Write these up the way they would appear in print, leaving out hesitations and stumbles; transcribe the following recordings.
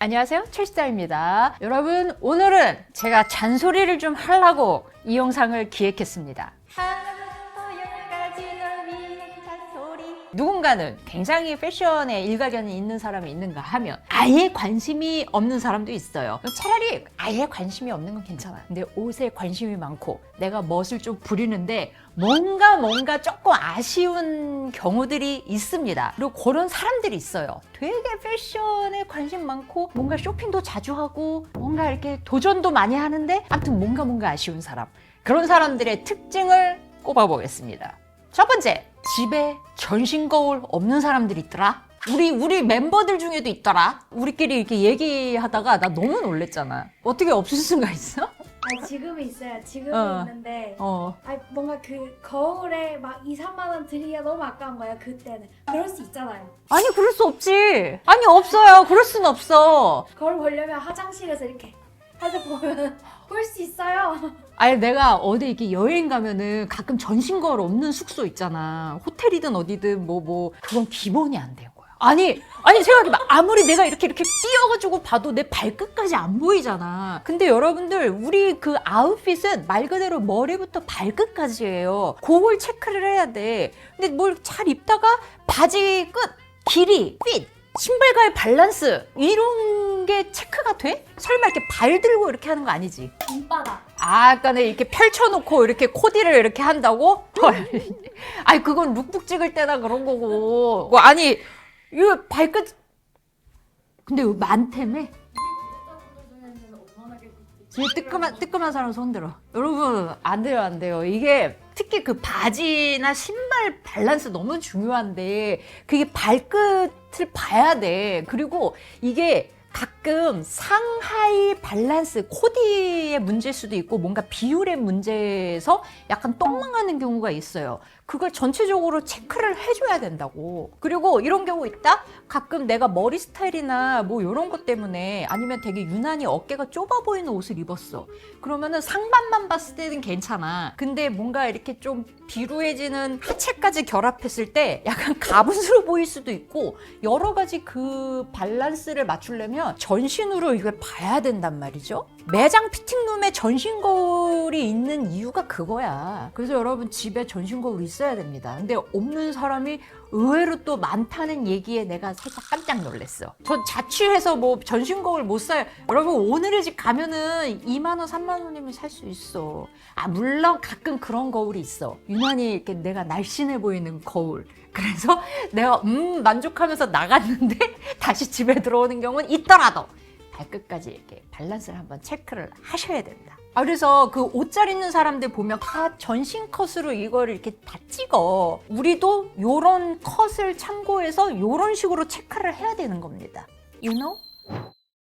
안녕하세요, 첼시다입니다. 여러분, 오늘은 제가 잔소리를 좀 하려고 이 영상을 기획했습니다. 누군가는 굉장히 패션에 일가견이 있는 사람이 있는가 하면 아예 관심이 없는 사람도 있어요. 차라리 아예 관심이 없는 건 괜찮아요. 근데 옷에 관심이 많고 내가 멋을 좀 부리는데 뭔가 조금 아쉬운 경우들이 있습니다. 그리고 그런 사람들이 있어요. 되게 패션에 관심 많고 뭔가 쇼핑도 자주 하고 뭔가 이렇게 도전도 많이 하는데 아무튼 뭔가 아쉬운 사람. 그런 사람들의 특징을 꼽아보겠습니다. 첫 번째, 집에 전신 거울 없는 사람들이 있더라. 우리 멤버들 중에도 있더라. 우리끼리 이렇게 얘기하다가 나 너무 놀랬잖아. 어떻게 없을 수가 있어? 아, 지금은 있어요. 지금은 있는데 뭔가 그 거울에 막 2, 3만 원 들이기가 너무 아까운 거예요. 그때는. 그럴 수 있잖아요. 아니 그럴 수 없지. 아니 없어요. 그럴 순 없어. 거울 보려면 화장실에서 이렇게 해서 보면 볼 수 있어요. 아니 내가 어디 이렇게 여행 가면은 가끔 전신 거울 없는 숙소 있잖아. 호텔이든 어디든 뭐 그건 기본이 안 된 거야. 아니 생각해봐. 아무리 내가 이렇게 뛰어가지고 봐도 내 발끝까지 안 보이잖아. 근데 여러분들 우리 그 아웃핏은 말 그대로 머리부터 발끝까지예요. 그걸 체크를 해야 돼. 근데 뭘 잘 입다가 바지 끝, 길이, 핏, 신발과의 밸런스 이런 게 체크가 돼? 설마 이렇게 발 들고 이렇게 하는 거 아니지? 손바닥. 아까는 이렇게 펼쳐놓고 이렇게 코디를 이렇게 한다고? 아니 그건 룩북 찍을 때나 그런 거고. 아니 이거 발끝 근데 이거 많다며? 제일 뜨끔한 사람 손들어. 여러분 안 돼요. 이게 특히 그 바지나 신발 밸런스 너무 중요한데 그게 발끝을 봐야 돼. 그리고 이게 가끔 상하이 밸런스, 코디의 문제일 수도 있고 뭔가 비율의 문제에서 약간 똥망하는 경우가 있어요. 그걸 전체적으로 체크를 해줘야 된다고. 그리고 이런 경우 있다? 가끔 내가 머리 스타일이나 뭐 이런 것 때문에 아니면 되게 유난히 어깨가 좁아 보이는 옷을 입었어. 그러면은 상반만 봤을 때는 괜찮아. 근데 뭔가 이렇게 좀 비루해지는 하체까지 결합했을 때 약간 가분스러워 보일 수도 있고 여러 가지 그 밸런스를 맞추려면 전신으로 이걸 봐야 된단 말이죠. 매장 피팅룸에 전신 거울이 있는 이유가 그거야. 그래서 여러분 집에 전신 거울이 있어야 됩니다. 근데 없는 사람이 의외로 또 많다는 얘기에 내가 살짝 깜짝 놀랐어. 저 자취해서 뭐 전신 거울 못 사요. 여러분 오늘의 집 가면은 2만 원, 3만 원이면 살 수 있어. 아 물론 가끔 그런 거울이 있어. 유난히 이렇게 내가 날씬해 보이는 거울. 그래서 내가 만족하면서 나갔는데 다시 집에 들어오는 경우는 있더라도 발끝까지 이렇게 밸런스를 한번 체크를 하셔야 된다. 그래서 그 옷 잘 입는 사람들 보면 다 전신 컷으로 이걸 이렇게 다 찍어. 우리도 요런 컷을 참고해서 요런 식으로 체크를 해야 되는 겁니다. You know?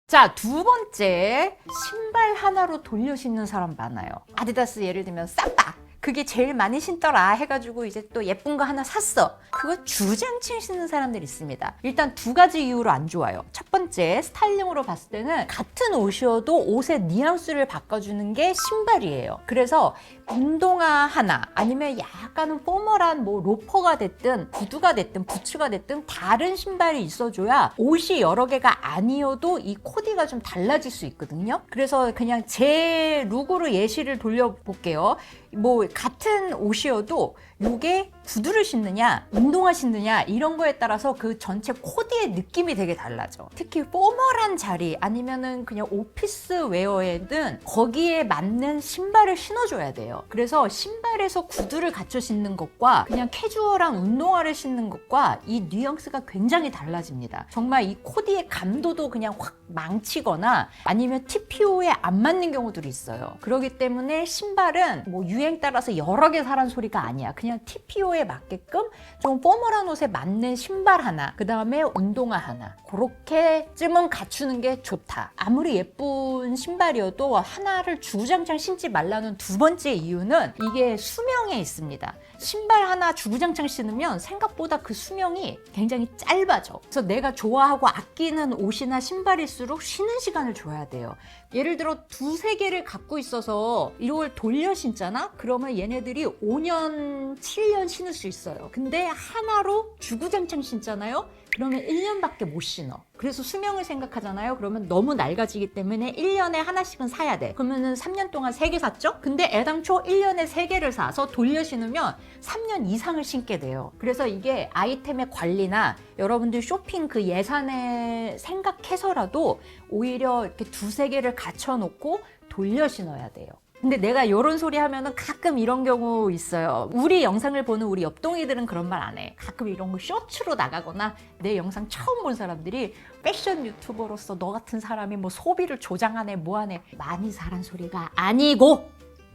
자, 두 번째, 신발 하나로 돌려 신는 사람 많아요. 아디다스 예를 들면 쌈바. 그게 제일 많이 신더라 해가지고 이제 또 예쁜 거 하나 샀어. 그거 주장창 신는 사람들이 있습니다. 일단 두 가지 이유로 안 좋아요. 첫 번째, 스타일링으로 봤을 때는 같은 옷이어도 옷의 뉘앙스를 바꿔주는 게 신발이에요. 그래서 운동화 하나 아니면 약간은 포멀한 뭐 로퍼가 됐든 구두가 됐든 부츠가 됐든 다른 신발이 있어줘야 옷이 여러 개가 아니어도 이 코디가 좀 달라질 수 있거든요. 그래서 그냥 제 룩으로 예시를 돌려볼게요. 뭐 같은 옷이어도 이게 구두를 신느냐 운동화 신느냐 이런 거에 따라서 그 전체 코디의 느낌이 되게 달라져. 특히 포멀한 자리 아니면은 그냥 오피스 웨어에는 거기에 맞는 신발을 신어줘야 돼요. 그래서 신발에서 구두를 갖춰 신는 것과 그냥 캐주얼한 운동화를 신는 것과 이 뉘앙스가 굉장히 달라집니다. 정말 이 코디의 감도도 그냥 확 망치거나 아니면 TPO에 안 맞는 경우들이 있어요. 그렇기 때문에 신발은 뭐 유행 따라서 여러 개 사란 소리가 아니야. 그냥 TPO에 맞게끔 좀 포멀한 옷에 맞는 신발 하나, 그 다음에 운동화 하나, 그렇게쯤은 갖추는 게 좋다. 아무리 예쁜 신발이어도 하나를 주구장창 신지 말라는 두 번째 이유는 이게 수명에 있습니다. 신발 하나 주구장창 신으면 생각보다 그 수명이 굉장히 짧아져. 그래서 내가 좋아하고 아끼는 옷이나 신발일수록 쉬는 시간을 줘야 돼요. 예를 들어 두세 개를 갖고 있어서 이걸 돌려 신잖아? 그러면 얘네들이 5년, 7년 신을 수 있어요. 근데 하나로 주구장창 신잖아요? 그러면 1년밖에 못 신어. 그래서 수명을 생각하잖아요. 그러면 너무 낡아지기 때문에 1년에 하나씩은 사야 돼. 그러면은 3년 동안 3개 샀죠? 근데 애당초 1년에 3개를 사서 돌려 신으면 3년 이상을 신게 돼요. 그래서 이게 아이템의 관리나 여러분들 쇼핑 그 예산에 생각해서라도 오히려 이렇게 2-3개를 갖춰놓고 돌려 신어야 돼요. 근데 내가 이런 소리 하면은 가끔 이런 경우 있어요. 우리 영상을 보는 우리 옆동이들은 그런 말 안 해. 가끔 이런 거 쇼츠로 나가거나 내 영상 처음 본 사람들이 패션 유튜버로서 너 같은 사람이 뭐 소비를 조장하네 뭐하네 많이 사란 소리가 아니고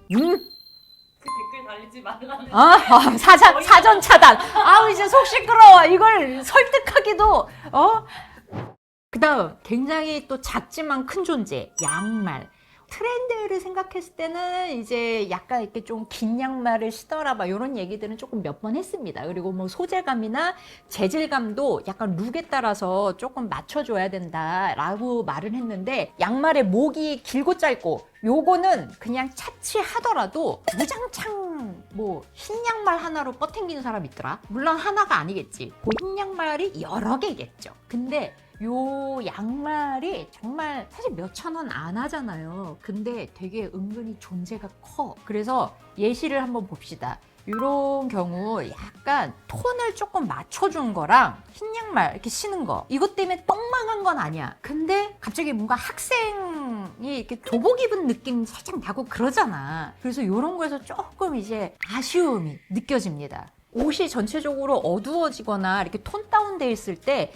댓글 달리지 말라는. 사전 차단. 아우 이제 속 시끄러워. 이걸 설득하기도 그다음 굉장히 또 작지만 큰 존재 양말. 트렌드를 생각했을 때는 이제 약간 이렇게 좀 긴 양말을 신어라 막 이런 얘기들은 조금 몇 번 했습니다. 그리고 뭐 소재감이나 재질감도 약간 룩에 따라서 조금 맞춰줘야 된다라고 말을 했는데 양말의 목이 길고 짧고 요거는 그냥 차치하더라도 무장창 뭐 흰 양말 하나로 뻗탱기는 사람 있더라. 물론 하나가 아니겠지. 그 흰 양말이 여러 개겠죠. 근데 요 양말이 정말 사실 몇천 원 안 하잖아요. 근데 되게 은근히 존재가 커. 그래서 예시를 한번 봅시다. 이런 경우 약간 톤을 조금 맞춰준 거랑 흰 양말 이렇게 신은 거 이것 때문에 똥망한 건 아니야. 근데 갑자기 뭔가 학생이 이렇게 교복 입은 느낌 살짝 나고 그러잖아. 그래서 이런 거에서 조금 이제 아쉬움이 느껴집니다. 옷이 전체적으로 어두워지거나 이렇게 톤 다운돼 있을 때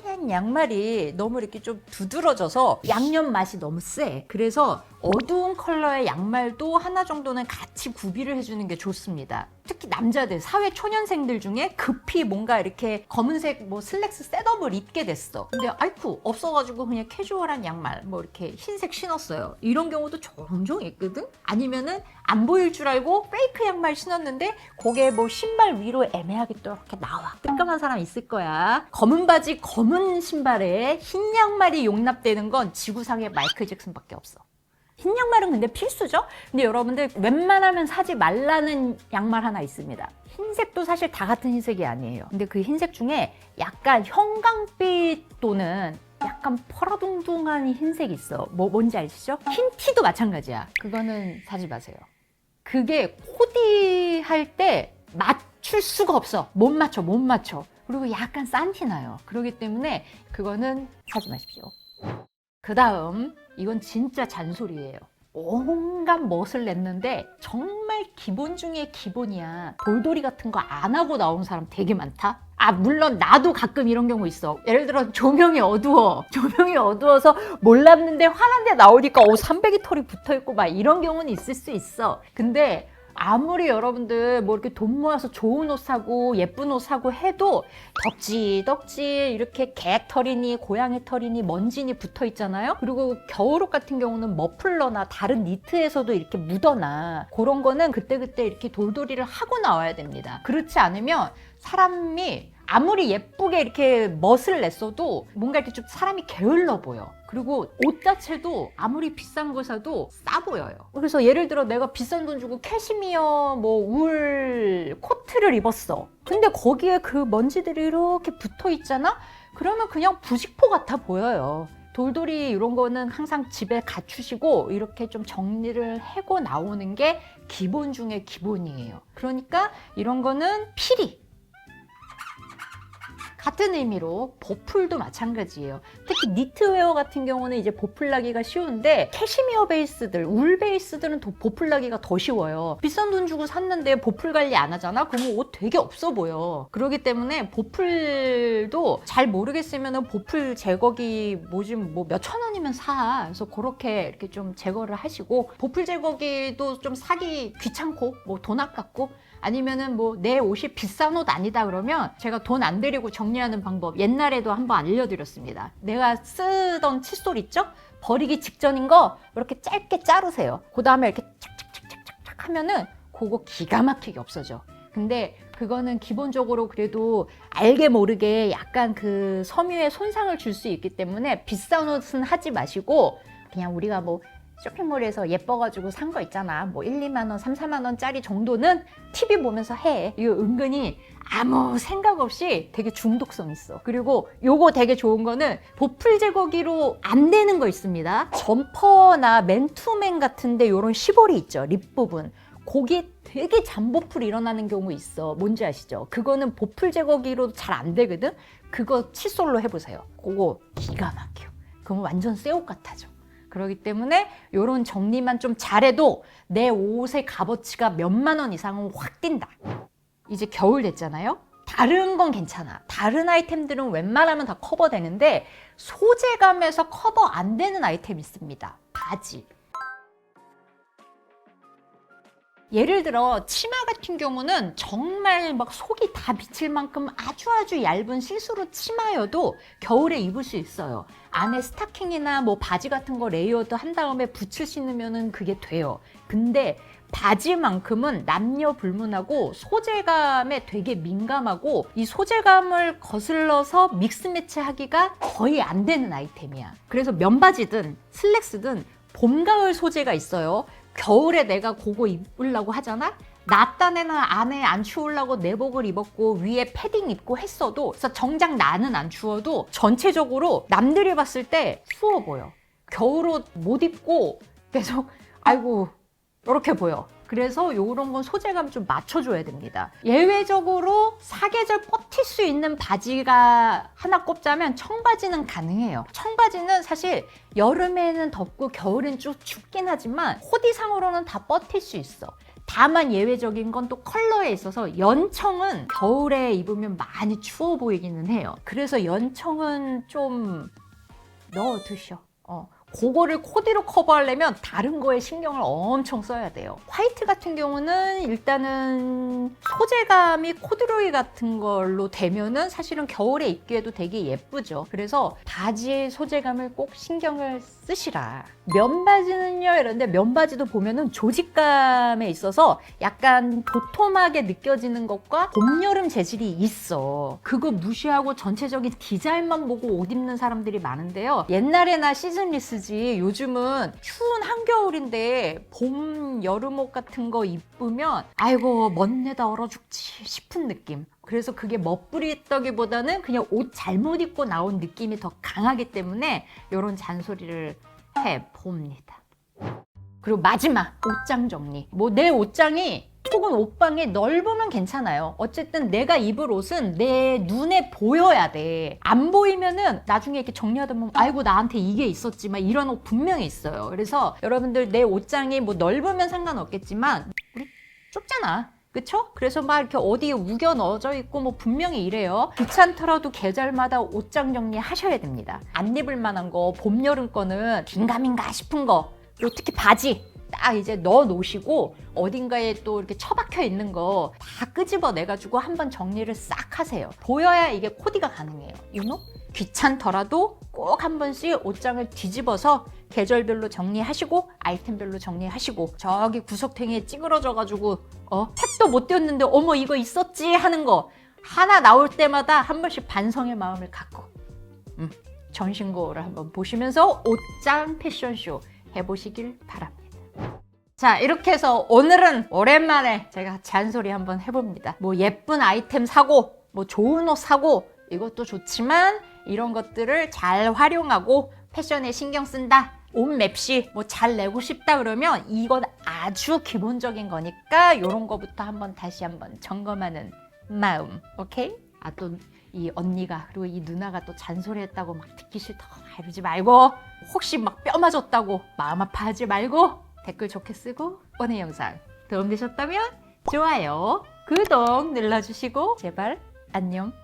하얀 양말이 너무 이렇게 좀 두드러져서 양념 맛이 너무 세. 그래서 어두운 컬러의 양말도 하나 정도는 같이 구비를 해주는 게 좋습니다. 특히 남자들, 사회 초년생들 중에 급히 뭔가 이렇게 검은색 뭐 슬랙스 셋업을 입게 됐어. 근데 아이쿠 없어가지고 그냥 캐주얼한 양말 뭐 이렇게 흰색 신었어요. 이런 경우도 종종 있거든? 아니면은 안 보일 줄 알고 페이크 양말 신었는데 그게 뭐 신발 위로 애매하게 또 이렇게 나와. 뜨끔한 사람 있을 거야. 검은 바지, 검은 신발에 흰 양말이 용납되는 건 지구상에 마이클 잭슨밖에 없어. 흰 양말은 근데 필수죠? 근데 여러분들 웬만하면 사지 말라는 양말 하나 있습니다. 흰색도 사실 다 같은 흰색이 아니에요. 근데 그 흰색 중에 약간 형광빛 또는 약간 퍼라둥둥한 흰색이 있어. 뭔지 아시죠? 흰 티도 마찬가지야. 그거는 사지 마세요. 그게 코디할 때 맞출 수가 없어. 못 맞춰. 그리고 약간 싼 티 나요. 그렇기 때문에 그거는 사지 마십시오. 그 다음 이건 진짜 잔소리예요. 온갖 멋을 냈는데 정말 기본 중에 기본이야. 돌돌이 같은 거 안 하고 나온 사람 되게 많다. 물론 나도 가끔 이런 경우 있어. 예를 들어 조명이 어두워서 몰랐는데 환한데 나오니까 300이 털이 붙어있고 막 이런 경우는 있을 수 있어. 근데 아무리 여러분들 뭐 이렇게 돈 모아서 좋은 옷 사고 예쁜 옷 사고 해도 덕지 이렇게 개털이니 고양이 털이니 먼지니 붙어 있잖아요. 그리고 겨울옷 같은 경우는 머플러나 다른 니트에서도 이렇게 묻어나. 그런 거는 그때그때 이렇게 돌돌이를 하고 나와야 됩니다. 그렇지 않으면 사람이 아무리 예쁘게 이렇게 멋을 냈어도 뭔가 이렇게 좀 사람이 게을러 보여. 그리고 옷 자체도 아무리 비싼 거 사도 싸 보여요. 그래서 예를 들어 내가 비싼 돈 주고 캐시미어 뭐 울 코트를 입었어. 근데 거기에 그 먼지들이 이렇게 붙어 있잖아? 그러면 그냥 부직포 같아 보여요. 돌돌이 이런 거는 항상 집에 갖추시고 이렇게 좀 정리를 하고 나오는 게 기본 중에 기본이에요. 그러니까 이런 거는 필히. 같은 의미로 보풀도 마찬가지예요. 특히 니트웨어 같은 경우는 이제 보풀 나기가 쉬운데 캐시미어 베이스들, 울 베이스들은 보풀 나기가 더 쉬워요. 비싼 돈 주고 샀는데 보풀 관리 안 하잖아? 그러면 옷 되게 없어 보여. 그렇기 때문에 보풀도 잘 모르겠으면 보풀 제거기 뭐 몇천 원이면 사. 그래서 그렇게 이렇게 좀 제거를 하시고 보풀 제거기도 좀 사기 귀찮고 뭐 돈 아깝고 아니면은 뭐 내 옷이 비싼 옷 아니다 그러면 제가 돈 안 들이고 정리하는 방법 옛날에도 한번 알려드렸습니다. 내가 쓰던 칫솔 있죠? 버리기 직전인 거 이렇게 짧게 자르세요. 그 다음에 이렇게 착착착착착 하면은 그거 기가 막히게 없어져. 근데 그거는 기본적으로 그래도 알게 모르게 약간 그 섬유에 손상을 줄 수 있기 때문에 비싼 옷은 하지 마시고 그냥 우리가 뭐 쇼핑몰에서 예뻐가지고 산 거 있잖아. 뭐 1, 2만 원, 3, 4만 원짜리 정도는 TV 보면서 해. 이거 은근히 아무 생각 없이 되게 중독성 있어. 그리고 요거 되게 좋은 거는 보풀 제거기로 안 되는 거 있습니다. 점퍼나 맨투맨 같은데 요런 시보리 있죠. 립 부분. 거기에 되게 잠보풀 일어나는 경우 있어. 뭔지 아시죠? 그거는 보풀 제거기로 잘 안 되거든? 그거 칫솔로 해보세요. 그거 기가 막혀. 그러면 완전 새 옷 같아져. 그렇기 때문에 이런 정리만 좀 잘해도 내 옷의 값어치가 몇만 원 이상은 확 뛴다. 이제 겨울 됐잖아요. 다른 건 괜찮아. 다른 아이템들은 웬만하면 다 커버되는데 소재감에서 커버 안 되는 아이템이 있습니다. 바지. 예를 들어 치마 같은 경우는 정말 막 속이 다 비칠 만큼 아주 얇은 시스루 치마여도 겨울에 입을 수 있어요. 안에 스타킹이나 뭐 바지 같은 거 레이어드 한 다음에 붙일 수 있으면 그게 돼요. 근데 바지만큼은 남녀 불문하고 소재감에 되게 민감하고 이 소재감을 거슬러서 믹스 매치하기가 거의 안 되는 아이템이야. 그래서 면바지든 슬랙스든 봄, 가을 소재가 있어요. 겨울에 내가 그거 입으려고 하잖아? 낮 딴에는 안에 안 추우려고 내복을 입었고 위에 패딩 입고 했어도 그래서 정작 나는 안 추워도 전체적으로 남들이 봤을 때 추워 보여. 겨울옷 못 입고 계속 아이고 이렇게 보여. 그래서 이런 건 소재감 좀 맞춰줘야 됩니다. 예외적으로 사계절 버틸 수 있는 바지가 하나 꼽자면 청바지는 가능해요. 청바지는 사실 여름에는 덥고 겨울엔 좀 춥긴 하지만 코디상으로는 다 버틸 수 있어. 다만 예외적인 건 또 컬러에 있어서 연청은 겨울에 입으면 많이 추워 보이기는 해요. 그래서 연청은 좀 넣어두셔. 그거를 코디로 커버하려면 다른 거에 신경을 엄청 써야 돼요. 화이트 같은 경우는 일단은 소재감이 코듀로이 같은 걸로 되면은 사실은 겨울에 입기에도 되게 예쁘죠. 그래서 바지의 소재감을 꼭 신경을 쓰시라. 면바지는요 이런데 면바지도 보면은 조직감에 있어서 약간 도톰하게 느껴지는 것과 봄, 여름 재질이 있어. 그거 무시하고 전체적인 디자인만 보고 옷 입는 사람들이 많은데요. 옛날에나 시즌리스지 요즘은 추운 한겨울인데 봄, 여름옷 같은 거 입으면 아이고 멋내다 얼어 죽지 싶은 느낌. 그래서 그게 멋부리다기보다는 그냥 옷 잘못 입고 나온 느낌이 더 강하기 때문에 이런 잔소리를 해봅니다. 그리고 마지막 옷장 정리. 뭐 내 옷장이 혹은 옷방이 넓으면 괜찮아요. 어쨌든 내가 입을 옷은 내 눈에 보여야 돼. 안 보이면은 나중에 이렇게 정리하다 보면 아이고 나한테 이게 있었지만 이런 옷 분명히 있어요. 그래서 여러분들 내 옷장이 뭐 넓으면 상관없겠지만 우리 좁잖아. 그쵸? 그래서 막 이렇게 어디에 우겨 넣어져 있고 뭐 분명히 이래요. 귀찮더라도 계절마다 옷장 정리하셔야 됩니다. 안 입을 만한 거, 봄, 여름 거는 긴가민가 싶은 거, 그리고 특히 바지 딱 이제 넣어 놓으시고 어딘가에 또 이렇게 처박혀 있는 거 다 끄집어 내가지고 한번 정리를 싹 하세요. 보여야 이게 코디가 가능해요. You know? 귀찮더라도 꼭 한 번씩 옷장을 뒤집어서 계절별로 정리하시고 아이템별로 정리하시고 저기 구석탱이에 찌그러져가지고 택도 못 띄웠는데 어머 이거 있었지 하는 거 하나 나올 때마다 한 번씩 반성의 마음을 갖고 전신거울을 한번 보시면서 옷장 패션쇼 해보시길 바랍니다. 자, 이렇게 해서 오늘은 오랜만에 제가 잔소리 한번 해봅니다. 뭐 예쁜 아이템 사고 뭐 좋은 옷 사고 이것도 좋지만 이런 것들을 잘 활용하고 패션에 신경 쓴다. 옷 맵시 뭐 잘 내고 싶다 그러면 이건 아주 기본적인 거니까 이런 거부터 한번 다시 한번 점검하는 마음. 오케이? 아, 또 이 언니가 그리고 이 누나가 또 잔소리했다고 막 듣기 싫다 이러지 말고 혹시 막 뼈 맞았다고 마음 아파하지 말고 댓글 좋게 쓰고 오늘 영상 도움되셨다면 좋아요, 구독 눌러주시고 제발 안녕.